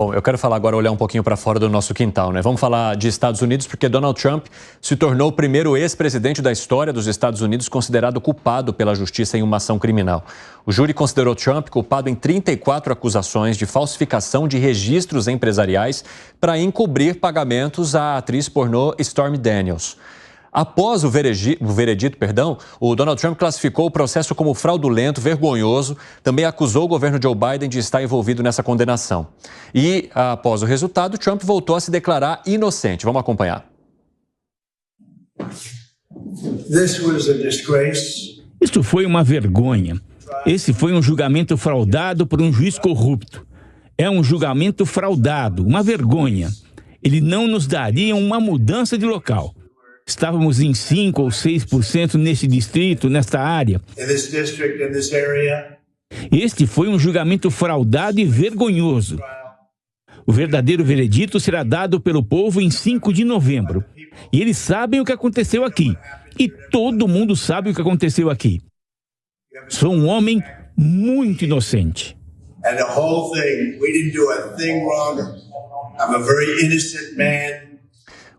Bom, eu quero falar agora, olhar um pouquinho para fora do nosso quintal, né? Vamos falar de Estados Unidos, porque Donald Trump se tornou o primeiro ex-presidente da história dos Estados Unidos considerado culpado pela justiça em uma ação criminal. O júri considerou Trump culpado em 34 acusações de falsificação de registros empresariais para encobrir pagamentos à atriz pornô Stormy Daniels. Após o veredito, o Donald Trump classificou o processo como fraudulento, vergonhoso, também acusou o governo Joe Biden de estar envolvido nessa condenação. E, após o resultado, Trump voltou a se declarar inocente. Vamos acompanhar. Isso foi uma vergonha. Esse foi um julgamento fraudado por um juiz corrupto. É um julgamento fraudado, uma vergonha. Ele não nos daria uma mudança de local. Estávamos em 5 ou 6% neste distrito, nesta área. Este foi um julgamento fraudado e vergonhoso. O verdadeiro veredito será dado pelo povo em 5 de novembro. E eles sabem o que aconteceu aqui. E todo mundo sabe o que aconteceu aqui. Sou um homem muito inocente.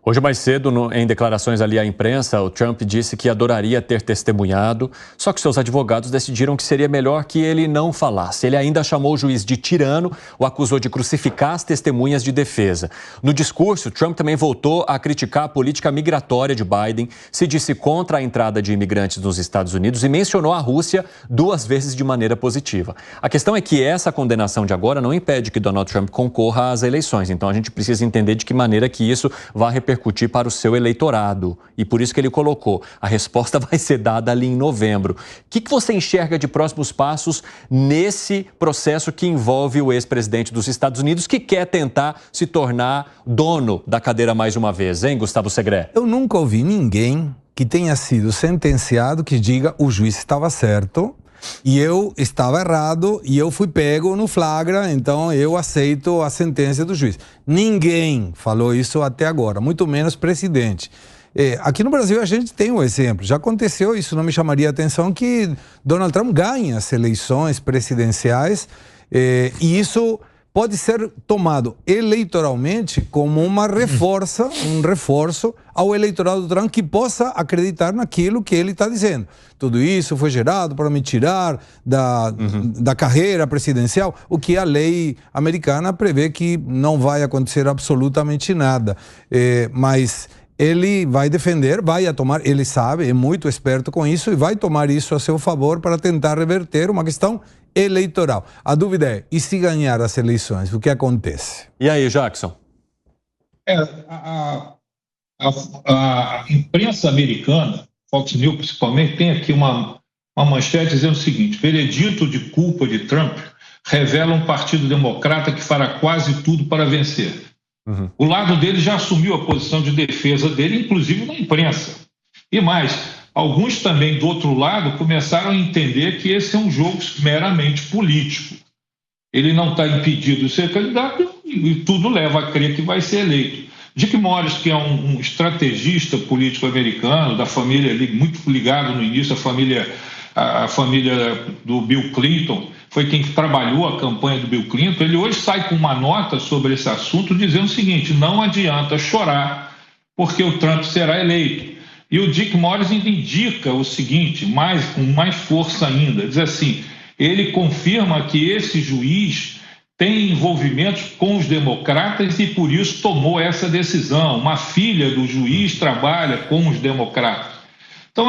Hoje mais cedo, em declarações ali à imprensa, o Trump disse que adoraria ter testemunhado, só que seus advogados decidiram que seria melhor que ele não falasse. Ele ainda chamou o juiz de tirano, o acusou de crucificar as testemunhas de defesa. No discurso, Trump também voltou a criticar a política migratória de Biden, se disse contra a entrada de imigrantes nos Estados Unidos e mencionou a Rússia 2 vezes de maneira positiva. A questão é que essa condenação de agora não impede que Donald Trump concorra às eleições, então a gente precisa entender de que maneira que isso vai repercutir para o seu eleitorado. E por isso que ele colocou, a resposta vai ser dada ali em novembro. O que você enxerga de próximos passos nesse processo que envolve o ex-presidente dos Estados Unidos, que quer tentar se tornar dono da cadeira mais uma vez, hein, Gustavo Segré? Eu nunca ouvi ninguém que tenha sido sentenciado que diga o juiz estava certo e eu estava errado e eu fui pego no flagra, então eu aceito a sentença do juiz. Ninguém falou isso até agora, muito menos presidente. Aqui no Brasil a gente tem um exemplo, já aconteceu isso, não me chamaria a atenção que Donald Trump ganha as eleições presidenciais e isso pode ser tomado eleitoralmente como um reforço ao eleitorado do Trump que possa acreditar naquilo que ele está dizendo. Tudo isso foi gerado para me tirar da carreira presidencial, o que a lei americana prevê que não vai acontecer absolutamente nada. Mas ele vai defender, ele sabe, é muito esperto com isso e vai tomar isso a seu favor para tentar reverter uma questão eleitoral. A dúvida é, e se ganhar as eleições, o que acontece? E aí, Jackson? A imprensa americana, Fox News principalmente, tem aqui uma manchete dizendo o seguinte: veredito de culpa de Trump revela um partido democrata que fará quase tudo para vencer. O lado dele já assumiu a posição de defesa dele, inclusive na imprensa. E mais, alguns também do outro lado começaram a entender que esse é um jogo meramente político. Ele não está impedido de ser candidato e tudo leva a crer que vai ser eleito. Dick Morris, que é um estrategista político americano, da família, muito ligado no início à família do Bill Clinton, foi quem trabalhou a campanha do Bill Clinton, ele hoje sai com uma nota sobre esse assunto dizendo o seguinte: não adianta chorar porque o Trump será eleito. E o Dick Morris indica o seguinte, com mais força ainda, diz assim, ele confirma que esse juiz tem envolvimentos com os democratas e por isso tomou essa decisão. Uma filha do juiz trabalha com os democratas. Então,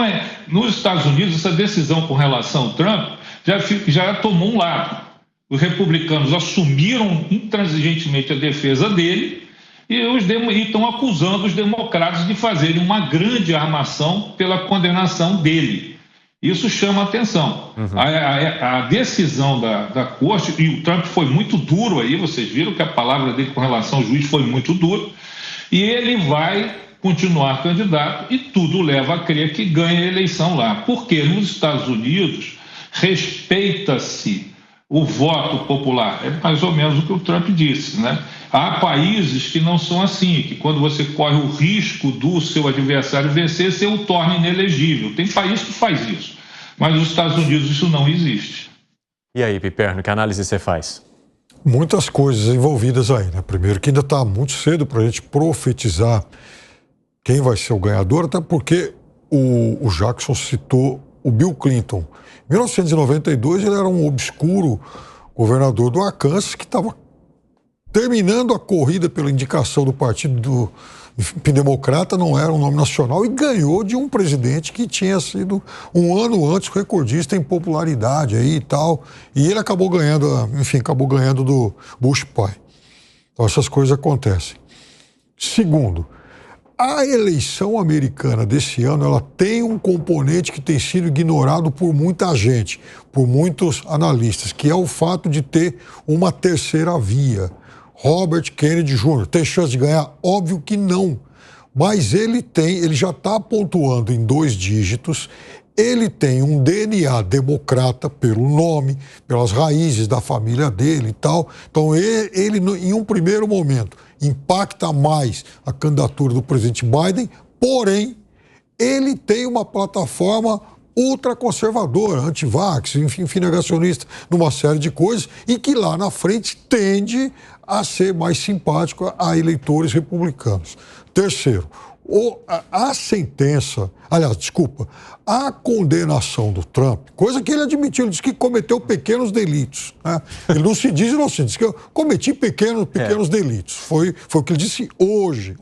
nos Estados Unidos, essa decisão com relação ao Trump já tomou um lado. Os republicanos assumiram intransigentemente a defesa dele e estão acusando os democratas de fazerem uma grande armação pela condenação dele. Isso chama atenção. A decisão da corte, e o Trump foi muito duro aí, vocês viram que a palavra dele com relação ao juiz foi muito dura, e ele vai continuar candidato e tudo leva a crer que ganha a eleição lá. Porque nos Estados Unidos respeita-se o voto popular. É mais ou menos o que o Trump disse, né? Há países que não são assim, que quando você corre o risco do seu adversário vencer, você o torna inelegível. Tem país que faz isso, mas nos Estados Unidos isso não existe. E aí, Piperno, que análise você faz? muitas coisas envolvidas aí, né? Primeiro que ainda está muito cedo para a gente profetizar quem vai ser o ganhador, até porque o Jackson citou o Bill Clinton. Em 1992 ele era um obscuro governador do Arkansas que estava terminando a corrida pela indicação do partido democrata, não era um nome nacional, e ganhou de um presidente que tinha sido um ano antes recordista em popularidade aí e tal, e ele acabou ganhando, acabou ganhando do Bush pai. Então essas coisas acontecem. Segundo, a eleição americana desse ano, ela tem um componente que tem sido ignorado por muita gente, por muitos analistas, que é o fato de ter uma terceira via. Robert Kennedy Jr. tem chance de ganhar? Óbvio que não. Mas ele já está pontuando em 2 dígitos, ele tem um DNA democrata pelo nome, pelas raízes da família dele e tal. Então ele em um primeiro momento, impacta mais a candidatura do presidente Biden, porém, ele tem uma plataforma ultraconservadora, anti-vax, enfim, negacionista, numa série de coisas, e que lá na frente tende a ser mais simpático a eleitores republicanos. Terceiro, a sentença, a condenação do Trump, coisa que ele admitiu, ele disse que cometeu pequenos delitos, né? Ele não se diz inocente, diz que eu cometi pequenos delitos. Foi o que ele disse hoje.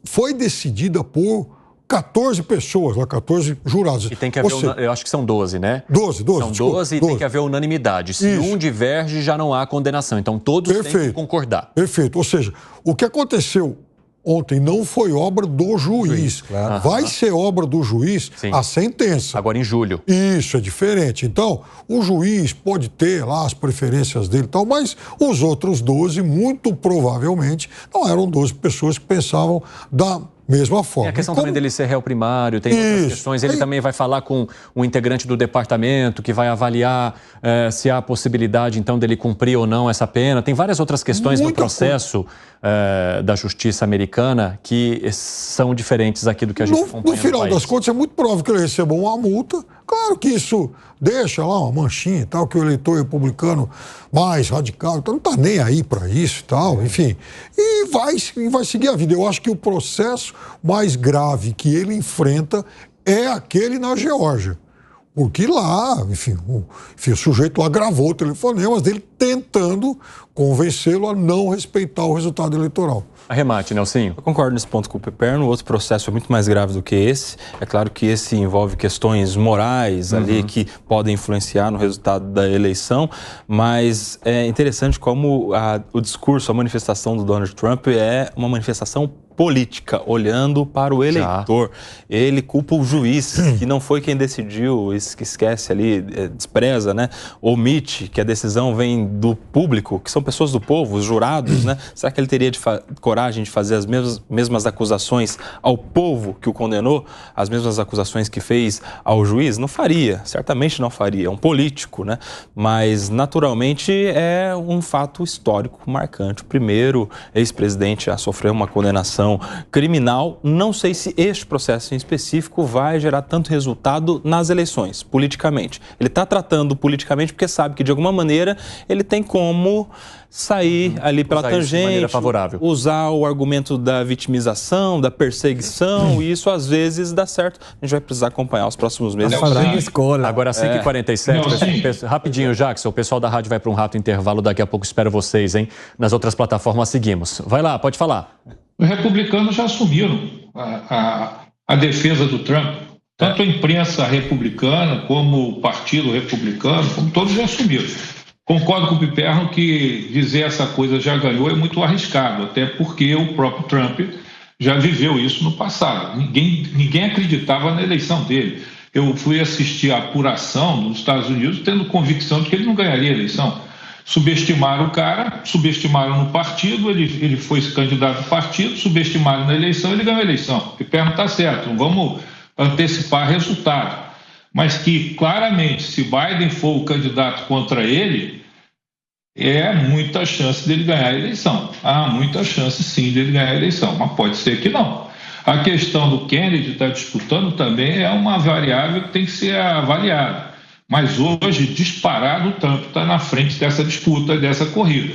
Foi decidida por 14 pessoas, 14 jurados. E tem que haver, eu acho que são 12, né? 12. São 12 e tem que haver unanimidade. Se um diverge, já não há condenação. Então todos têm que concordar. Perfeito. Ou seja, o que aconteceu ontem não foi obra do juiz. Claro. Vai ser obra do juiz a sentença. Agora em julho. Isso, é diferente. Então, o juiz pode ter lá as preferências dele e tal, mas os outros 12, muito provavelmente, não eram 12 pessoas que pensavam da mesma forma. Tem a questão também dele ser réu primário, tem outras questões. Ele também vai falar com um integrante do departamento que vai avaliar se há possibilidade, então, dele cumprir ou não essa pena. Tem várias outras questões no processo da justiça americana que são diferentes aqui do que a gente acompanha no final país. das contas, é muito provável que ele receba uma multa. Claro que isso deixa lá uma manchinha e tal, que o eleitor republicano mais radical, então não está nem aí para isso e tal, enfim. E vai seguir a vida. Eu acho que o processo mais grave que ele enfrenta é aquele na Geórgia. Porque lá, o sujeito lá gravou telefonemas dele tentando convencê-lo a não respeitar o resultado eleitoral. Arremate, Nelsinho. Eu concordo nesse ponto com o Piperno. O outro processo é muito mais grave do que esse. É claro que esse envolve questões morais ali que podem influenciar no resultado da eleição, mas é interessante como o discurso, a manifestação do Donald Trump é uma manifestação política, olhando para o eleitor. Ele culpa o juiz, que não foi quem decidiu, que esquece ali, despreza, né? Omite que a decisão vem do público, que são pessoas do povo, os jurados, né? Será que ele teria coragem de fazer as mesmas acusações ao povo que o condenou, as mesmas acusações que fez ao juiz? Não faria, certamente não faria, é um político, né? Mas, naturalmente, é um fato histórico marcante. O primeiro ex-presidente a sofrer uma condenação criminal. Não sei se este processo em específico vai gerar tanto resultado nas eleições, politicamente. Ele está tratando politicamente porque sabe que, de alguma maneira, ele tem como sair ali pela tangente, usar o argumento da vitimização, da perseguição, e isso às vezes dá certo. A gente vai precisar acompanhar os próximos meses. Agora, 5h47, rapidinho, Jackson, o pessoal da rádio vai para um rápido intervalo, daqui a pouco espero vocês, hein? Nas outras plataformas seguimos. Vai lá, pode falar. Os republicanos já assumiram a defesa do Trump. Tanto a imprensa republicana, como o Partido Republicano, como todos já assumiram. Concordo com o Piperno que dizer essa coisa já ganhou é muito arriscado, até porque o próprio Trump já viveu isso no passado. Ninguém acreditava na eleição dele. Eu fui assistir a apuração dos Estados Unidos tendo convicção de que ele não ganharia a eleição. Subestimaram o cara, subestimaram no partido, ele foi candidato do partido, subestimaram na eleição, ele ganhou a eleição. O Piperno está certo, não vamos antecipar resultado. Mas que, claramente, se Biden for o candidato contra ele, é muita chance dele ganhar a eleição. Há muita chance, sim, dele ganhar a eleição, mas pode ser que não. A questão do Kennedy estar disputando também é uma variável que tem que ser avaliada. Mas hoje, disparado, o Trump está na frente dessa disputa, dessa corrida.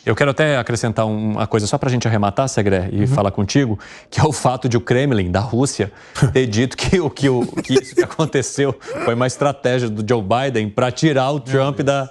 Eu quero até acrescentar uma coisa só para a gente arrematar, Segré, e falar contigo, que é o fato de o Kremlin, da Rússia, ter dito que isso que aconteceu foi uma estratégia do Joe Biden para tirar o Trump da...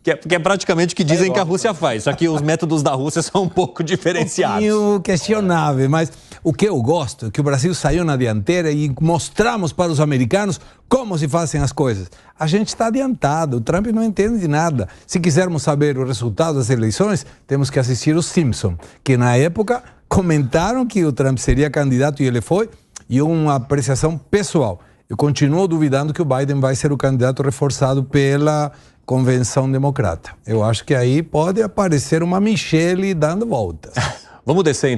Que é praticamente o que dizem que a Rússia faz, só que os métodos da Rússia são um pouco diferenciados. Um pouquinho questionável, mas o que eu gosto é que o Brasil saiu na dianteira e mostramos para os americanos como se fazem as coisas. A gente está adiantado, o Trump não entende de nada. Se quisermos saber o resultado das eleições, temos que assistir os Simpsons, que na época comentaram que o Trump seria candidato e ele foi, e uma apreciação pessoal. Eu continuo duvidando que o Biden vai ser o candidato reforçado pela Convenção Democrata. Eu acho que aí pode aparecer uma Michelle dando voltas. Vamos descer então.